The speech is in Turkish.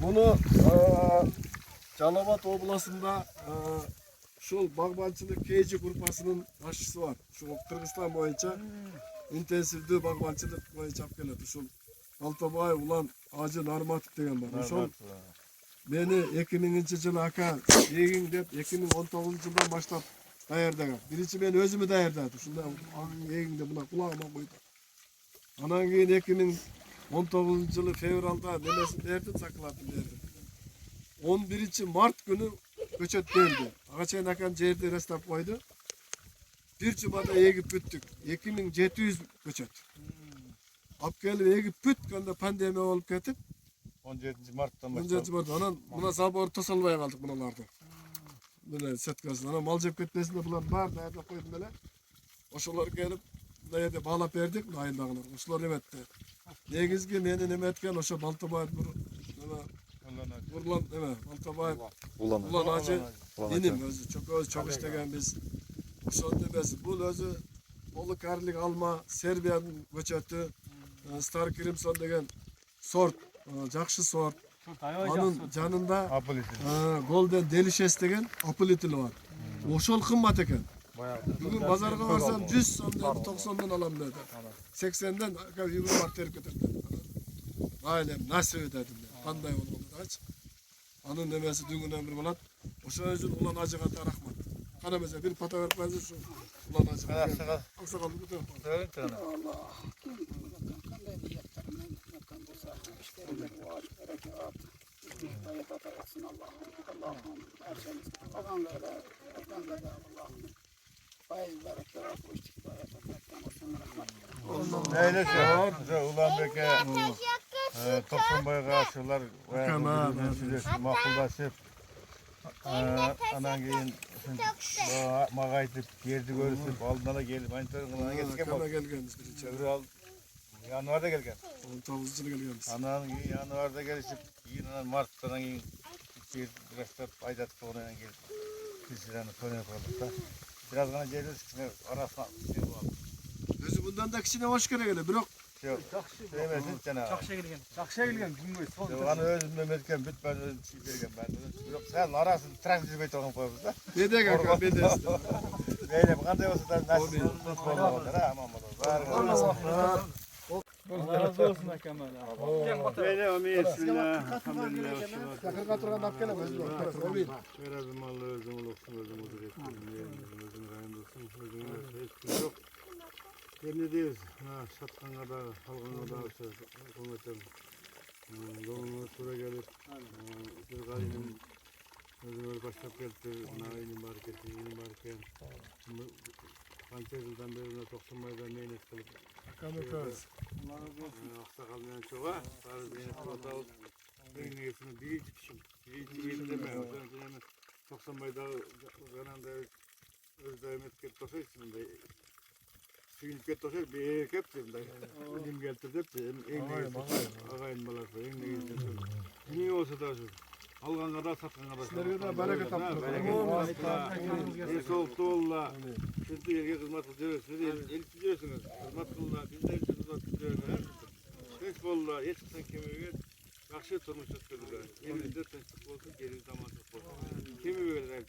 Bunu Calabat Oblası'nda şu bağbançılık KG grupasının aşçısı var. Şu Kırgızistan boyunca intensivli bağbançılık boyunca geldi. Şu Altabay ulan Hacı Narmatov degen var. Şu beni 2000 yılı aka yegin dep 2019 yıldan başlap dayardagan. Birinci ben özümü dayardadı. Şunda yegin de buna kulağıma koydu. Anan keyin 2019 yılı fevralda nemesini derdim sakladım derdim. 11 Mart günü göçet geldi. Ağaçayın akan жерди restap koydu. Bir cumada egip büttük. 2700 göçet. Alp gelip egip bütkende pandemi olup ketip 17 Mart'tan 17 Mart. Anan buna sabır tosalbaya kaldık bunalarda. Böyle setkasın. Anan mal cep ketmesinde bulan var da yerde koydum böyle. Oşular gelip da yerde bağlap verdik. Ayındağılar. Oşular emetti. Negizgi meni neme etken oşa Baltabay Ulan evet, Altabay Ulan Hacı inim özü çok istegen biz. Uşan demesi bu özü Olu Karlik alma Serbiyanın göçeti Star Crimson degen sort, jakşı sort. Anın canında Golden Delicious degen apılitili var. Oşol kımmat eken. Bugün pazarga varsam 100 sondan 90'dan alam dedi. 80'den yürü var terk ederdim. Ailem nasıl ödedim. Kanday olmadı aç. Anın demesi düğünden bir bulat. Oşa özün ulan acı kata rahmat. Kana mesela bir pata verip benzer şu ulan acı kata. Aksakallı bütün. Söyle tane. Allah. Kanday diyeceklerim. Kanday sahne işte. Var. Berekat. Hayat atarsın Allah'ım. Her şeyimiz. Olanlara. Allah'ım. Faiz berekler. Koştuk. Hayat atarsın. Olsun rahmat. Neyle şey? Ulan Beke. Topsunbay'a karşılar. Makuldaşıp. Anan keyin mağa aytıp yerdi görüsüp aldığına gelip aynı tarafına geçken Kana gelgenimiz bir öbürü al. Yanvarda gelgen. 19 yılı gelgenimiz. Anan yanvarda gelişip yine Mart'tan keyin biraz aydattık ona gelip kişilerini konuya koyduk da. Biraz gana geliyoruz arasına şey var. Özü bundan da kişine hoş kere gele. Bırak. Yok. Sevmesin sana. Жақсы келген күнге сол. Аны өзüm Mehmetken büt ben özüm şey bergen ben. Yok sen arasın traktor götür koyup koyuyoruz da. Dede kaka bedesi. Neyle kanday olsa da nasıl olmalıdır ha aman Allah. Razı olsun Kemal. Böyle ömür bismillah. Alhamdülillah. Sakır katırgan dap gele özü. Biraz mallı özüm olsun özüm odur ettim. Özüm rayında olsun. Özüm hiç yok. Kendi değiliz. Şatkan'a da, halkına da komutanım. Yoluna sonra gelir. Bir galinim özüme başlap geldi. Nainim barketi, inim barken. Kança yıldan beri 90 maydan meynet kılıp. Kamikaz. Aksakalmayan çok var. Sarı meynet kılıp alıp. Benim neyesini birinci düşün. Birinci yıl deme. 90 mayda zananda özdemet kep tosa isminde. Suyun kettoşer bir keptim de. Elim getirip de en ağayın balası en neyse. Niye olsa da şu. Alğanğa da satqanğa da. Sizlerge de bereket taptır. En soğuk doğulla. Şimdi yerge hizmet ediyorsunuz. El tutuyorsunuz. Hizmet kılda. Bizde hizmet tutuyorsunuz. Hiç bolla. Hiç sen kemiğe yaxşı turmuş ötkürdüler. Elimizde tinchlik olsun, gerimizde amansızlık olsun. Kimi böyle